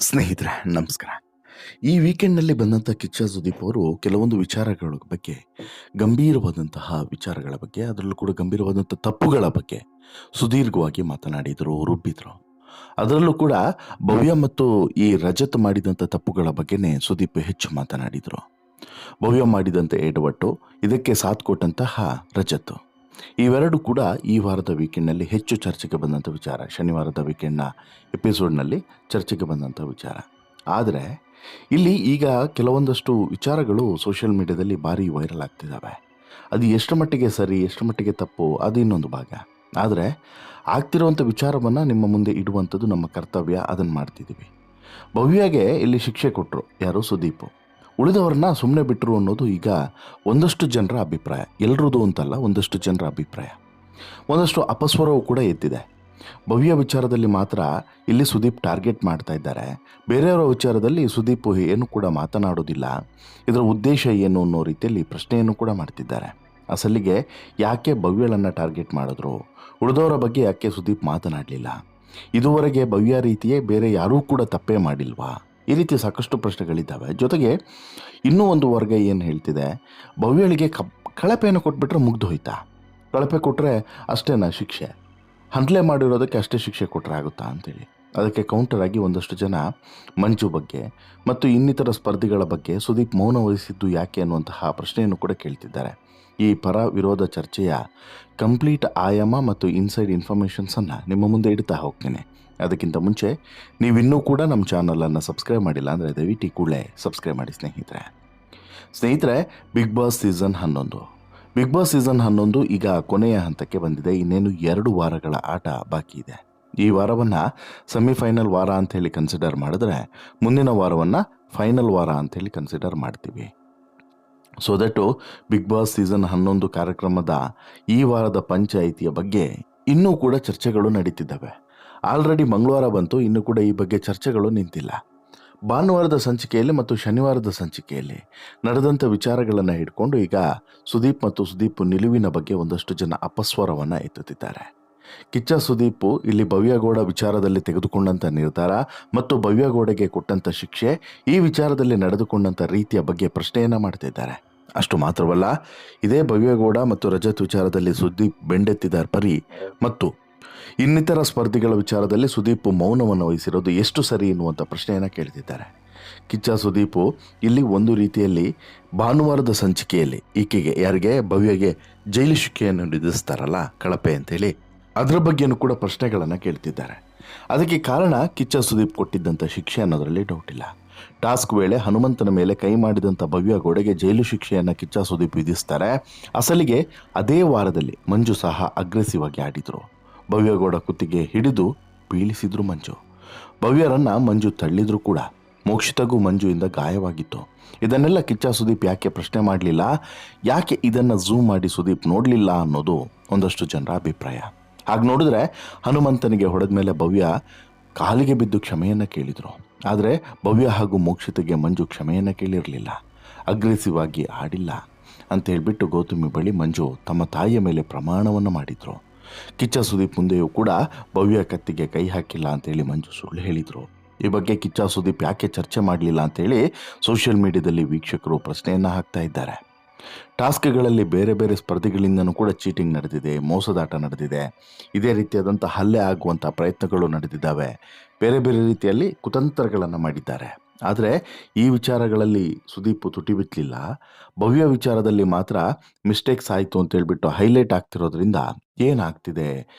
ಸ್ನೇಹಿತರೆ ನಮಸ್ಕಾರ. ಈ ವೀಕೆಂಡ್ನಲ್ಲಿ ಬಂದಂಥ ಕಿಚ್ಚ ಸುದೀಪ್ ಅವರು ಕೆಲವೊಂದು ವಿಚಾರಗಳ ಬಗ್ಗೆ, ಗಂಭೀರವಾದಂತಹ ವಿಚಾರಗಳ ಬಗ್ಗೆ, ಅದರಲ್ಲೂ ಕೂಡ ಗಂಭೀರವಾದಂಥ ತಪ್ಪುಗಳ ಬಗ್ಗೆ ಸುದೀರ್ಘವಾಗಿ ಮಾತನಾಡಿದರು, ರುಬ್ಬಿದ್ರು. ಅದರಲ್ಲೂ ಕೂಡ ಭವ್ಯ ಮತ್ತು ಈ ರಜತ್ ಮಾಡಿದಂಥ ತಪ್ಪುಗಳ ಬಗ್ಗೆನೇ ಸುದೀಪ್ ಹೆಚ್ಚು ಮಾತನಾಡಿದರು. ಭವ್ಯ ಮಾಡಿದಂಥ ಎಡವಟ್ಟು, ಇದಕ್ಕೆ ಸಾಥ್ ಕೊಟ್ಟಂತಹ ರಜತ್, ಇವೆರಡು ಕೂಡ ಈ ವಾರದ ವೀಕೆಂಡ್ನಲ್ಲಿ ಹೆಚ್ಚು ಚರ್ಚೆಗೆ ಬಂದಂಥ ವಿಚಾರ. ಶನಿವಾರದ ವೀಕೆಂಡ್ನ ಎಪಿಸೋಡ್ನಲ್ಲಿ ಚರ್ಚೆಗೆ ಬಂದಂಥ ವಿಚಾರ. ಆದರೆ ಇಲ್ಲಿ ಈಗ ಕೆಲವೊಂದಷ್ಟು ವಿಚಾರಗಳು ಸೋಷಿಯಲ್ ಮೀಡಿಯಾದಲ್ಲಿ ಭಾರಿ ವೈರಲ್ ಆಗ್ತಿದ್ದಾವೆ. ಅದು ಎಷ್ಟು ಮಟ್ಟಿಗೆ ಸರಿ, ಎಷ್ಟು ಮಟ್ಟಿಗೆ ತಪ್ಪು, ಅದು ಇನ್ನೊಂದು ಭಾಗ. ಆದರೆ ಆಗ್ತಿರುವಂಥ ವಿಚಾರವನ್ನು ನಿಮ್ಮ ಮುಂದೆ ಇಡುವಂಥದ್ದು ನಮ್ಮ ಕರ್ತವ್ಯ, ಅದನ್ನು ಮಾಡ್ತಿದ್ದೀವಿ. ಭವ್ಯಗೆ ಇಲ್ಲಿ ಶಿಕ್ಷೆ ಕೊಟ್ಟರು ಯಾರು, ಸುದೀಪ್. ಉಳಿದವ್ರನ್ನ ಸುಮ್ಮನೆ ಬಿಟ್ಟರು ಅನ್ನೋದು ಈಗ ಒಂದಷ್ಟು ಜನರ ಅಭಿಪ್ರಾಯ. ಎಲ್ಲರದು ಅಂತಲ್ಲ, ಒಂದಷ್ಟು ಜನರ ಅಭಿಪ್ರಾಯ. ಒಂದಷ್ಟು ಅಪಸ್ವರವು ಕೂಡ ಎದ್ದಿದೆ. ಭವ್ಯ ವಿಚಾರದಲ್ಲಿ ಮಾತ್ರ ಇಲ್ಲಿ ಸುದೀಪ್ ಟಾರ್ಗೆಟ್ ಮಾಡ್ತಾ ಇದ್ದಾರೆ. ಬೇರೆಯವರ ವಿಚಾರದಲ್ಲಿ ಸುದೀಪ್ ಏನು ಕೂಡ ಮಾತನಾಡೋದಿಲ್ಲ. ಇದರ ಉದ್ದೇಶ ಏನು ಅನ್ನೋ ರೀತಿಯಲ್ಲಿ ಪ್ರಶ್ನೆಯನ್ನು ಕೂಡ ಮಾಡ್ತಿದ್ದಾರೆ. ಅಸಲಿಗೆ ಯಾಕೆ ಭವ್ಯಳನ್ನು ಟಾರ್ಗೆಟ್ ಮಾಡಿದ್ರು, ಉಳಿದವರ ಬಗ್ಗೆ ಯಾಕೆ ಸುದೀಪ್ ಮಾತನಾಡಲಿಲ್ಲ, ಇದುವರೆಗೆ ಭವ್ಯ ರೀತಿಯೇ ಬೇರೆ ಯಾರೂ ಕೂಡ ತಪ್ಪೇ ಮಾಡಿಲ್ವಾ, ಈ ರೀತಿ ಸಾಕಷ್ಟು ಪ್ರಶ್ನೆಗಳಿದ್ದಾವೆ. ಜೊತೆಗೆ ಇನ್ನೂ ಒಂದು ವರ್ಗ ಏನು ಹೇಳ್ತಿದೆ, ಭವ್ಯಳಿಗೆ ಕಳಪೆಯನ್ನು ಕೊಟ್ಬಿಟ್ರೆ ಮುಗ್ದು ಹೋಯ್ತಾ, ಕಳಪೆ ಕೊಟ್ಟರೆ ಅಷ್ಟೇನಾ ಶಿಕ್ಷೆ, ಹಂಡ್ಲೆ ಮಾಡಿರೋದಕ್ಕೆ ಅಷ್ಟೇ ಶಿಕ್ಷೆ ಕೊಟ್ಟರೆ ಆಗುತ್ತಾ ಅಂತೇಳಿ. ಅದಕ್ಕೆ ಕೌಂಟರ್ ಆಗಿ ಒಂದಷ್ಟು ಜನ ಮಂಜು ಬಗ್ಗೆ ಮತ್ತು ಇನ್ನಿತರ ಸ್ಪರ್ಧಿಗಳ ಬಗ್ಗೆ ಸುದೀಪ್ ಮೌನ ವಹಿಸಿದ್ದು ಯಾಕೆ ಅನ್ನುವಂತಹ ಪ್ರಶ್ನೆಯನ್ನು ಕೂಡ ಕೇಳ್ತಿದ್ದಾರೆ. ಈ ಪರ ವಿರೋಧ ಚರ್ಚೆಯ ಕಂಪ್ಲೀಟ್ ಆಯಾಮ ಮತ್ತು ಇನ್ಸೈಡ್ ಇನ್ಫಾರ್ಮೇಷನ್ಸನ್ನು ನಿಮ್ಮ ಮುಂದೆ ಇಡ್ತಾ ಹೋಗ್ತೀನಿ. ಅದಕ್ಕಿಂತ ಮುಂಚೆ ನೀವಿನ್ನೂ ಕೂಡ ನಮ್ಮ ಚಾನಲನ್ನು ಸಬ್ಸ್ಕ್ರೈಬ್ ಮಾಡಿಲ್ಲ ಅಂದರೆ ದಯವಿಟ್ಟು ಕೂಡಲೇ ಸಬ್ಸ್ಕ್ರೈಬ್ ಮಾಡಿ ಸ್ನೇಹಿತರೆ. ಬಿಗ್ ಬಾಸ್ ಸೀಸನ್ 11 ಈಗ ಕೊನೆಯ ಹಂತಕ್ಕೆ ಬಂದಿದೆ. ಇನ್ನೇನು 2 ವಾರಗಳ ಆಟ ಬಾಕಿ ಇದೆ. ಈ ವಾರವನ್ನು ಸೆಮಿಫೈನಲ್ ವಾರ ಅಂಥೇಳಿ ಕನ್ಸಿಡರ್ ಮಾಡಿದ್ರೆ, ಮುಂದಿನ ವಾರವನ್ನು ಫೈನಲ್ ವಾರ ಅಂಥೇಳಿ ಕನ್ಸಿಡರ್ ಮಾಡ್ತೀವಿ. So that Bigg Boss season 11 ಕಾರ್ಯಕ್ರಮದ ಈ ವಾರದ ಪಂಚಾಯಿತಿಯ ಬಗ್ಗೆ ಇನ್ನೂ ಕೂಡ ಚರ್ಚೆಗಳು ನಡೀತಿದ್ದಾವೆ. ಆಲ್ರೆಡಿ ಮಂಗಳವಾರ ಬಂತು, ಇನ್ನೂ ಕೂಡ ಈ ಬಗ್ಗೆ ಚರ್ಚೆಗಳು ನಿಂತಿಲ್ಲ. ಭಾನುವಾರದ ಸಂಚಿಕೆಯಲ್ಲಿ ಮತ್ತು ಶನಿವಾರದ ಸಂಚಿಕೆಯಲ್ಲಿ ನಡೆದಂಥ ವಿಚಾರಗಳನ್ನು ಹಿಡ್ಕೊಂಡು ಈಗ ಸುದೀಪ್ ಮತ್ತು ಸುದೀಪ್ ನಿಲುವಿನ ಬಗ್ಗೆ ಒಂದಷ್ಟು ಜನ ಅಪಸ್ವರವನ್ನು ಎತ್ತುತ್ತಿದ್ದಾರೆ. ಕಿಚ್ಚ ಸುದೀಪ್ ಇಲ್ಲಿ ಭವ್ಯಗೌಡ ವಿಚಾರದಲ್ಲಿ ತೆಗೆದುಕೊಂಡಂಥ ನಿರ್ಧಾರ ಮತ್ತು ಭವ್ಯಗೌಡಗೆ ಕೊಟ್ಟಂಥ ಶಿಕ್ಷೆ, ಈ ವಿಚಾರದಲ್ಲಿ ನಡೆದುಕೊಂಡಂಥ ರೀತಿಯ ಬಗ್ಗೆ ಪ್ರಶ್ನೆಯನ್ನು ಮಾಡ್ತಿದ್ದಾರೆ. ಅಷ್ಟು ಮಾತ್ರವಲ್ಲ, ಇದೇ ಭವ್ಯಗೌಡ ಮತ್ತು ರಜತ್ ವಿಚಾರದಲ್ಲಿ ಸುದೀಪ್ ಬೆಂಡೆತ್ತಿದ ಪರಿ ಮತ್ತು ಇನ್ನಿತರ ಸ್ಪರ್ಧಿಗಳ ವಿಚಾರದಲ್ಲಿ ಸುದೀಪ್ ಮೌನವನ್ನು ವಹಿಸಿರೋದು ಎಷ್ಟು ಸರಿ ಎನ್ನುವಂಥ ಪ್ರಶ್ನೆಯನ್ನು ಕೇಳ್ತಿದ್ದಾರೆ. ಕಿಚ್ಚ ಸುದೀಪ್ ಇಲ್ಲಿ ಒಂದು ರೀತಿಯಲ್ಲಿ ಭಾನುವಾರದ ಸಂಚಿಕೆಯಲ್ಲಿ ಈಕೆಗೆ, ಯಾರಿಗೆ, ಭವ್ಯಗೆ ಜೈಲು ಶಿಕ್ಷೆಯನ್ನು ವಿಧಿಸ್ತಾರಲ್ಲ ಕಳಪೆ ಅಂತೇಳಿ, ಅದರ ಬಗ್ಗೆಯೂ ಕೂಡ ಪ್ರಶ್ನೆಗಳನ್ನು ಕೇಳ್ತಿದ್ದಾರೆ. ಅದಕ್ಕೆ ಕಾರಣ ಕಿಚ್ಚ ಸುದೀಪ್ ಕೊಟ್ಟಿದ್ದಂಥ ಶಿಕ್ಷೆ ಅನ್ನೋದರಲ್ಲಿ ಡೌಟ್ ಇಲ್ಲ. ಟಾಸ್ಕ್ ವೇಳೆ ಹನುಮಂತನ ಮೇಲೆ ಕೈ ಮಾಡಿದಂಥ ಭವ್ಯಗೌಡಗೆ ಜೈಲು ಶಿಕ್ಷೆಯನ್ನು ಕಿಚ್ಚ ಸುದೀಪ್ ವಿಧಿಸ್ತಾರೆ. ಅಸಲಿಗೆ ಅದೇ ವಾರದಲ್ಲಿ ಮಂಜು ಸಹ ಅಗ್ರೆಸಿವ್ ಆಗಿ ಆಡಿದರು. ಭವ್ಯಗೌಡ ಕುತ್ತಿಗೆ ಹಿಡಿದು ಬೀಳಿಸಿದ್ರು ಮಂಜು. ಭವ್ಯರನ್ನು ಮಂಜು ತಳ್ಳಿದ್ರು ಕೂಡ. ಮೋಕ್ಷಿತಗೂ ಮಂಜುವಿಂದ ಗಾಯವಾಗಿತ್ತು. ಇದನ್ನೆಲ್ಲ ಕಿಚ್ಚ ಸುದೀಪ್ ಯಾಕೆ ಪ್ರಶ್ನೆ ಮಾಡಲಿಲ್ಲ, ಯಾಕೆ ಇದನ್ನು ಝೂಮ್ ಮಾಡಿ ಸುದೀಪ್ ನೋಡಲಿಲ್ಲ ಅನ್ನೋದು ಒಂದಷ್ಟು ಜನರ ಅಭಿಪ್ರಾಯ. ಹಾಗೆ ನೋಡಿದ್ರೆ ಹನುಮಂತನಿಗೆ ಹೊಡೆದ ಮೇಲೆ ಭವ್ಯ ಕಾಲಿಗೆ ಬಿದ್ದು ಕ್ಷಮೆಯನ್ನು ಕೇಳಿದರು. ಆದರೆ ಭವ್ಯ ಹಾಗೂ ಮೋಕ್ಷಿತಗೆ ಮಂಜು ಕ್ಷಮೆಯನ್ನು ಕೇಳಿರಲಿಲ್ಲ. ಅಗ್ರೆಸಿವ್ ಆಗಿ ಆಡಿಲ್ಲ ಅಂತ ಹೇಳಿಬಿಟ್ಟು ಗೌತಮಿ ಬಳಿ ಮಂಜು ತಮ್ಮ ತಾಯಿಯ ಮೇಲೆ ಪ್ರಮಾಣವನ್ನು ಮಾಡಿದರು. ಕಿಚ್ಚ ಸುದೀಪ್ ಮುಂದೆಯೂ ಕೂಡ ಭವ್ಯ ಕತ್ತಿಗೆ ಕೈ ಹಾಕಿಲ್ಲ ಅಂತೇಳಿ ಮಂಜು ಸುಳ್ಳು ಹೇಳಿದರು. ಈ ಬಗ್ಗೆ ಕಿಚ್ಚ ಸುದೀಪ್ ಯಾಕೆ ಚರ್ಚೆ ಮಾಡಲಿಲ್ಲ ಅಂತೇಳಿ ಸೋಷಿಯಲ್ ಮೀಡಿಯಾದಲ್ಲಿ ವೀಕ್ಷಕರು ಪ್ರಶ್ನೆಯನ್ನು ಹಾಕ್ತಾ ಇದ್ದಾರೆ. ಟಾಸ್ಕ್ಗಳಲ್ಲಿ ಬೇರೆ ಬೇರೆ ಸ್ಪರ್ಧಿಗಳಿಂದನೂ ಕೂಡ ಚೀಟಿಂಗ್ ನಡೆದಿದೆ, ಮೋಸದಾಟ ನಡೆದಿದೆ, ಇದೇ ರೀತಿಯಾದಂಥ ಹಲ್ಲೆ ಆಗುವಂಥ ಪ್ರಯತ್ನಗಳು ನಡೆದಿದ್ದಾವೆ, ಬೇರೆ ಬೇರೆ ರೀತಿಯಲ್ಲಿ ಕುತಂತ್ರಗಳನ್ನು ಮಾಡಿದ್ದಾರೆ. ಆದರೆ ಈ ವಿಚಾರಗಳಲ್ಲಿ ಸುದೀಪ್ ತುಟಿ ಬಿತ್ತಲಿಲ್ಲ. ಭವ್ಯ ವಿಚಾರದಲ್ಲಿ ಮಾತ್ರ ಮಿಸ್ಟೇಕ್ಸ್ ಆಯಿತು ಅಂತೇಳ್ಬಿಟ್ಟು ಹೈಲೈಟ್ ಆಗ್ತಿರೋದ್ರಿಂದ ಏನಾಗ್ತಿದೆ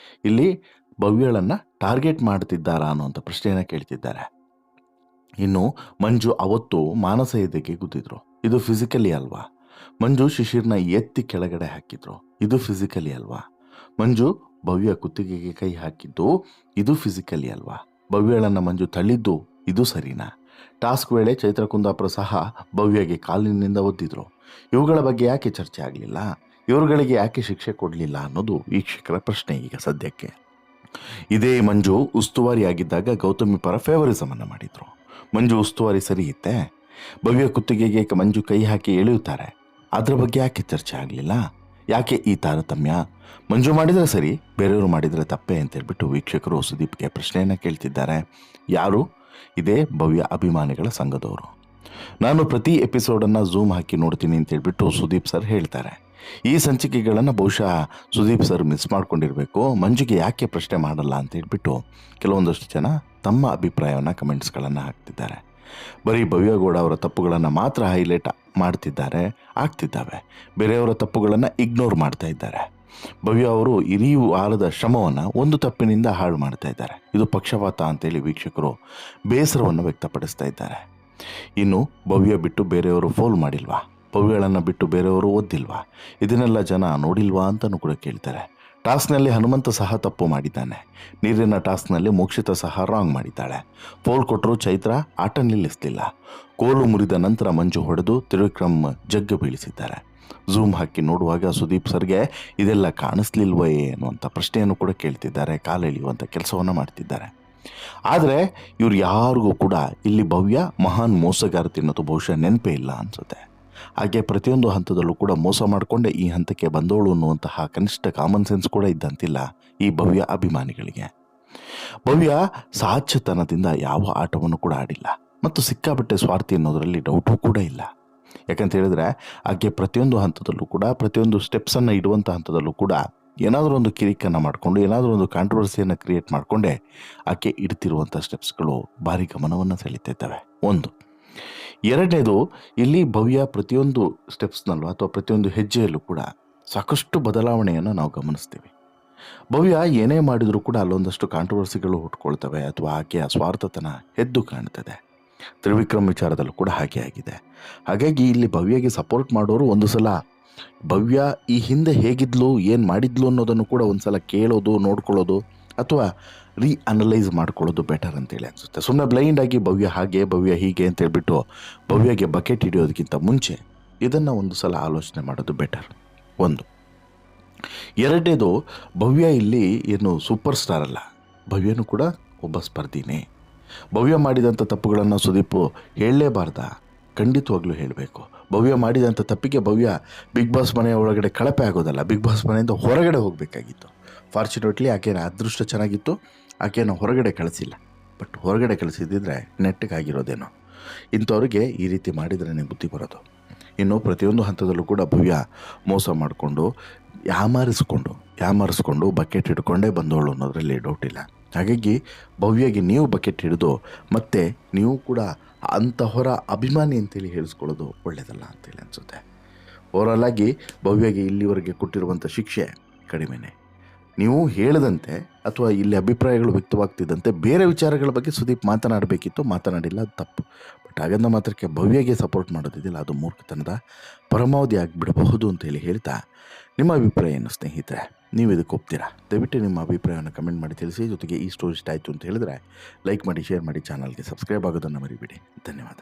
ಇಲ್ಲಿ, ಭವ್ಯಳನ್ನು ಟಾರ್ಗೆಟ್ ಮಾಡ್ತಿದ್ದಾರಾ ಅನ್ನೋಂಥ ಪ್ರಶ್ನೆಯನ್ನು ಕೇಳ್ತಿದ್ದಾರೆ. ಇನ್ನು ಮಂಜು ಅವತ್ತು ಮಾನಸ ಎದೆಗೆ ಗುದ್ದಿದ್ರು, ಇದು ಫಿಸಿಕಲಿ ಅಲ್ವಾ? ಮಂಜು ಶಿಶಿರ್ನ ಎತ್ತಿ ಕೆಳಗಡೆ ಹಾಕಿದ್ರು, ಇದು ಫಿಸಿಕಲಿ ಅಲ್ವಾ? ಮಂಜು ಭವ್ಯ ಕುತ್ತಿಗೆಗೆ ಕೈ ಹಾಕಿದ್ದು, ಇದು ಫಿಸಿಕಲಿ ಅಲ್ವಾ? ಭವ್ಯಳನ್ನು ಮಂಜು ತಳ್ಳಿದ್ದು, ಇದು ಸರಿನಾ? ಟಾಸ್ಕ್ ವೇಳೆ ಚೈತ್ರ ಕುಂದಾಪುರ ಸಹ ಭವ್ಯಗೆ ಕಾಲಿನಿಂದ ಒದ್ದಿದ್ರು. ಇವುಗಳ ಬಗ್ಗೆ ಯಾಕೆ ಚರ್ಚೆ ಆಗಲಿಲ್ಲ, ಇವರುಗಳಿಗೆ ಯಾಕೆ ಶಿಕ್ಷೆ ಕೊಡಲಿಲ್ಲ ಅನ್ನೋದು ವೀಕ್ಷಕರ ಪ್ರಶ್ನೆ ಈಗ ಸದ್ಯಕ್ಕೆ. ಇದೇ ಮಂಜು ಉಸ್ತುವಾರಿಯಾಗಿದ್ದಾಗ ಗೌತಮಿ ಪರ ಫೇವರಿಸಮನ್ನು ಮಾಡಿದರು. ಮಂಜು ಉಸ್ತುವಾರಿ ಸರಿ ಇತ್ತೆ? ಭವ್ಯ ಕುತ್ತಿಗೆಗೆ ಮಂಜು ಕೈ ಹಾಕಿ ಎಳೆಯುತ್ತಾರೆ, ಅದರ ಬಗ್ಗೆ ಯಾಕೆ ಚರ್ಚೆ ಆಗಲಿಲ್ಲ? ಯಾಕೆ ಈ ತಾರತಮ್ಯ? ಮಂಜು ಮಾಡಿದರೆ ಸರಿ, ಬೇರೆಯವರು ಮಾಡಿದರೆ ತಪ್ಪೇ ಅಂತೇಳ್ಬಿಟ್ಟು ವೀಕ್ಷಕರು ಸುದೀಪ್ಗೆ ಪ್ರಶ್ನೆಯನ್ನು ಕೇಳ್ತಿದ್ದಾರೆ. ಯಾರು ಇದೇ ಭವ್ಯ ಅಭಿಮಾನಿಗಳ ಸಂಘದವರು. ನಾನು ಪ್ರತಿ ಎಪಿಸೋಡನ್ನು ಝೂಮ್ ಹಾಕಿ ನೋಡ್ತೀನಿ ಅಂತ ಹೇಳ್ಬಿಟ್ಟು ಸುದೀಪ್ ಸರ್ ಹೇಳ್ತಾರೆ. ಈ ಸಂಚಿಕೆಗಳನ್ನು ಬಹುಶಃ ಸುದೀಪ್ ಸರ್ ಮಿಸ್ ಮಾಡ್ಕೊಂಡಿರಬೇಕು. ಮಂಜುಗೆ ಯಾಕೆ ಪ್ರಶ್ನೆ ಮಾಡಲ್ಲ ಅಂತ ಹೇಳ್ಬಿಟ್ಟು ಕೆಲವೊಂದಷ್ಟು ಜನ ತಮ್ಮ ಅಭಿಪ್ರಾಯವನ್ನು ಕಮೆಂಟ್ಸ್ಗಳನ್ನು ಹಾಕ್ತಿದ್ದಾರೆ. ಬರೀ ಭವ್ಯಗೌಡ ಅವರ ತಪ್ಪುಗಳನ್ನು ಮಾತ್ರ ಹೈಲೈಟ್ ಆಗ್ತಿದ್ದಾವೆ. ಬೇರೆಯವರ ತಪ್ಪುಗಳನ್ನು ಇಗ್ನೋರ್ ಮಾಡ್ತಾ ಇದ್ದಾರೆ. ಭವ್ಯ ಅವರು ಇಡೀ ವಾರದ ಶ್ರಮವನ್ನು ಒಂದು ತಪ್ಪಿನಿಂದ ಹಾಳು ಮಾಡ್ತಾ ಇದ್ದಾರೆ. ಇದು ಪಕ್ಷಪಾತ ಅಂತೇಳಿ ವೀಕ್ಷಕರು ಬೇಸರವನ್ನು ವ್ಯಕ್ತಪಡಿಸ್ತಾ ಇದ್ದಾರೆ. ಇನ್ನು ಭವ್ಯ ಬಿಟ್ಟು ಬೇರೆಯವರು ಫೋಲ್ ಮಾಡಿಲ್ವಾ, ಭವ್ಯಗಳನ್ನು ಬಿಟ್ಟು ಬೇರೆಯವರು ಓದಿಲ್ವಾ, ಇದನ್ನೆಲ್ಲ ಜನ ನೋಡಿಲ್ವಾ ಅಂತಲೂ ಕೂಡ ಕೇಳ್ತಾರೆ. ಟಾಸ್ಕ್ನಲ್ಲಿ ಹನುಮಂತ ಸಹ ತಪ್ಪು ಮಾಡಿದ್ದಾನೆ. ನೀರಿನ ಟಾಸ್ಕ್ನಲ್ಲಿ ಮೋಕ್ಷಿತ ಸಹ ರಾಂಗ್ ಮಾಡಿದ್ದಾಳೆ. ಫೋಲ್ ಕೊಟ್ಟರು ಚೈತ್ರ ಆಟ ನಿಲ್ಲಿಸಲಿಲ್ಲ. ಕೋಲು ಮುರಿದ ನಂತರ ಮಂಜು ಹೊಡೆದು ತ್ರಿವಿಕ್ರಮ್ ಜಗ್ಗ ಬೀಳಿಸಿದ್ದಾರೆ. ಝೂಮ್ ಹಾಕಿ ನೋಡುವಾಗ ಸುದೀಪ್ ಸರ್ಗೆ ಇದೆಲ್ಲ ಕಾಣಿಸ್ಲಿಲ್ವೇ ಅನ್ನುವಂಥ ಪ್ರಶ್ನೆಯನ್ನು ಕೂಡ ಕೇಳ್ತಿದ್ದಾರೆ. ಕಾಲೆಳೆಯುವಂಥ ಕೆಲಸವನ್ನು ಮಾಡ್ತಿದ್ದಾರೆ. ಆದರೆ ಇವ್ರು ಯಾರಿಗೂ ಕೂಡ ಇಲ್ಲಿ ಭವ್ಯ ಮಹಾನ್ ಮೋಸಗಾರತಿ ಅನ್ನೋದು ಬಹುಶಃ ನೆನಪೇ ಇಲ್ಲ ಅನಿಸುತ್ತೆ. ಹಾಗೆ ಪ್ರತಿಯೊಂದು ಹಂತದಲ್ಲೂ ಕೂಡ ಮೋಸ ಮಾಡಿಕೊಂಡೆ ಈ ಹಂತಕ್ಕೆ ಬಂದೋಳು ಅನ್ನುವಂತಹ ಕನಿಷ್ಠ ಕಾಮನ್ ಸೆನ್ಸ್ ಕೂಡ ಇದ್ದಂತಿಲ್ಲ ಈ ಭವ್ಯ ಅಭಿಮಾನಿಗಳಿಗೆ. ಭವ್ಯ ಸಾಚತನದಿಂದ ಯಾವ ಆಟವನ್ನು ಕೂಡ ಆಡಿಲ್ಲ ಮತ್ತು ಸಿಕ್ಕಾಬಟ್ಟೆ ಸ್ವಾರ್ಥಿ ಅನ್ನೋದರಲ್ಲಿ ಡೌಟು ಕೂಡ ಇಲ್ಲ. ಯಾಕಂತ ಹೇಳಿದ್ರೆ ಆಕೆ ಪ್ರತಿಯೊಂದು ಹಂತದಲ್ಲೂ ಕೂಡ ಪ್ರತಿಯೊಂದು ಸ್ಟೆಪ್ಸನ್ನು ಇಡುವಂಥ ಹಂತದಲ್ಲೂ ಕೂಡ ಏನಾದರೂ ಒಂದು ಕಿರಿಕನ್ನು ಮಾಡಿಕೊಂಡು ಏನಾದರೂ ಒಂದು ಕಾಂಟ್ರವರ್ಸಿಯನ್ನು ಕ್ರಿಯೇಟ್ ಮಾಡಿಕೊಂಡೇ ಆಕೆ ಇಡ್ತಿರುವಂಥ ಸ್ಟೆಪ್ಸ್ಗಳು ಭಾರಿ ಗಮನವನ್ನು ಸೆಳೀತಿದ್ದಾವೆ. ಒಂದು. ಎರಡನೇದು, ಇಲ್ಲಿ ಭವ್ಯ ಪ್ರತಿಯೊಂದು ಸ್ಟೆಪ್ಸ್ನಲ್ಲೂ ಅಥವಾ ಪ್ರತಿಯೊಂದು ಹೆಜ್ಜೆಯಲ್ಲೂ ಕೂಡ ಸಾಕಷ್ಟು ಬದಲಾವಣೆಯನ್ನು ನಾವು ಗಮನಿಸ್ತೀವಿ. ಭವ್ಯ ಏನೇ ಮಾಡಿದರೂ ಕೂಡ ಅಲ್ಲೊಂದಷ್ಟು ಕಾಂಟ್ರವರ್ಸಿಗಳು ಹುಟ್ಕೊಳ್ತವೆ ಅಥವಾ ಆಕೆಯ ಸ್ವಾರ್ಥತನ ಎದ್ದು ಕಾಣ್ತದೆ. ತ್ರಿವಿಕ್ರಮ್ ವಿಚಾರದಲ್ಲೂ ಕೂಡ ಹಾಗೆ ಆಗಿದೆ. ಹಾಗಾಗಿ ಇಲ್ಲಿ ಭವ್ಯಗೆ ಸಪೋರ್ಟ್ ಮಾಡೋರು ಒಂದು ಸಲ ಭವ್ಯ ಈ ಹಿಂದೆ ಹೇಗಿದ್ಲು, ಏನು ಮಾಡಿದ್ಲು ಅನ್ನೋದನ್ನು ಕೂಡ ಒಂದು ಸಲ ಕೇಳೋದು, ನೋಡ್ಕೊಳ್ಳೋದು ಅಥವಾ ಅನಲೈಸ್ ಮಾಡ್ಕೊಳ್ಳೋದು ಬೆಟರ್ ಅಂತೇಳಿ ಅನಿಸುತ್ತೆ. ಸುಮ್ಮನೆ ಬ್ಲೈಂಡಾಗಿ ಭವ್ಯ ಹಾಗೆ ಭವ್ಯ ಹೀಗೆ ಅಂತ ಹೇಳ್ಬಿಟ್ಟು ಭವ್ಯಗೆ ಬಕೆಟ್ ಹಿಡಿಯೋದಕ್ಕಿಂತ ಮುಂಚೆ ಇದನ್ನು ಒಂದು ಸಲ ಆಲೋಚನೆ ಮಾಡೋದು ಬೆಟರ್. ಒಂದು. ಎರಡನೇದು, ಭವ್ಯ ಇಲ್ಲಿ ಏನು ಸೂಪರ್ ಸ್ಟಾರ್ ಅಲ್ಲ, ಭವ್ಯನೂ ಕೂಡ ಒಬ್ಬ ಸ್ಪರ್ಧಿನೇ. ಭವ್ಯ ಮಾಡಿದಂಥ ತಪ್ಪುಗಳನ್ನು ಸುದೀಪ್ ಹೇಳಲೇಬಾರ್ದ? ಖಂಡಿತವಾಗ್ಲೂ ಹೇಳಬೇಕು. ಭವ್ಯ ಮಾಡಿದಂಥ ತಪ್ಪಿಗೆ ಭವ್ಯ ಬಿಗ್ ಬಾಸ್ ಮನೆಯ ಒಳಗಡೆ ಕಳಪೆ ಆಗೋದಲ್ಲ, ಬಿಗ್ ಬಾಸ್ ಮನೆಯಿಂದ ಹೊರಗಡೆ ಹೋಗಬೇಕಾಗಿತ್ತು. ಫಾರ್ಚುನೇಟ್ಲಿ ಆಕೆಯ ಅದೃಷ್ಟ ಚೆನ್ನಾಗಿತ್ತು, ಆಕೆಯನ್ನು ಹೊರಗಡೆ ಕಳಿಸಿಲ್ಲ. ಬಟ್ ಹೊರಗಡೆ ಕಳಿಸಿದ್ದಿದ್ರೆ ನೆಟ್ಟಗಾಗಿರೋದೇನೋ. ಇಂಥವ್ರಿಗೆ ಈ ರೀತಿ ಮಾಡಿದ್ರೇ ಬುದ್ಧಿ ಬರೋದು. ಇನ್ನು ಪ್ರತಿಯೊಂದು ಹಂತದಲ್ಲೂ ಕೂಡ ಭವ್ಯ ಮೋಸ ಮಾಡಿಕೊಂಡು ಯಾಮಾರಿಸ್ಕೊಂಡು ಬಕೆಟ್ ಹಿಡ್ಕೊಂಡೇ ಬಂದವಳು ಅನ್ನೋದರಲ್ಲಿ ಡೌಟ್ ಇಲ್ಲ. ಹಾಗಾಗಿ ಭವ್ಯಗೆ ನೀವು ಬಕೆಟ್ ಹಿಡಿದು ಮತ್ತೆ ನೀವು ಕೂಡ ಅಂತಹವರ ಅಭಿಮಾನಿ ಅಂತೇಳಿ ಹೇಳಿಸ್ಕೊಳ್ಳೋದು ಒಳ್ಳೆಯದಲ್ಲ ಅಂತೇಳಿ ಅನಿಸುತ್ತೆ. ಓವರಾಲ್ ಆಗಿ ಭವ್ಯಗೆ ಇಲ್ಲಿವರೆಗೆ ಕೊಟ್ಟಿರುವಂಥ ಶಿಕ್ಷೆ ಕಡಿಮೆನೇ. ನೀವು ಹೇಳಿದಂತೆ ಅಥವಾ ಇಲ್ಲಿ ಅಭಿಪ್ರಾಯಗಳು ವ್ಯಕ್ತವಾಗ್ತಿದ್ದಂತೆ ಬೇರೆ ವಿಚಾರಗಳ ಬಗ್ಗೆ ಸುದೀಪ್ ಮಾತನಾಡಬೇಕಿತ್ತು, ಮಾತನಾಡಿಲ್ಲ, ಅದು ತಪ್ಪು. ಬಟ್ ಹಾಗಂದ ಮಾತ್ರಕ್ಕೆ ಭವ್ಯಗೆ ಸಪೋರ್ಟ್ ಮಾಡೋದಿದೆಯಲ್ಲ, ಅದು ಮೂರ್ಖತನದ ಪರಮಾವಧಿ ಆಗಿಬಿಡಬಹುದು ಅಂತೇಳಿ ಹೇಳ್ತಾ, ನಿಮ್ಮ ಅಭಿಪ್ರಾಯ ಏನು ಸ್ನೇಹಿತರೆ? ನೀವು ಇದಕ್ಕೆ ಒಪ್ತೀರಾ? ದಯವಿಟ್ಟು ನಿಮ್ಮ ಅಭಿಪ್ರಾಯವನ್ನು ಕಮೆಂಟ್ ಮಾಡಿ ತಿಳಿಸಿ. ಜೊತೆಗೆ ಈ ಸ್ಟೋರಿ ಇಷ್ಟ ಆಯಿತು ಅಂತ ಹೇಳಿದ್ರೆ ಲೈಕ್ ಮಾಡಿ, ಶೇರ್ ಮಾಡಿ, ಚಾನಲ್ಗೆ ಸಬ್ಸ್ಕ್ರೈಬ್ ಆಗೋದನ್ನು ಮರಿಬೇಡಿ. ಧನ್ಯವಾದ.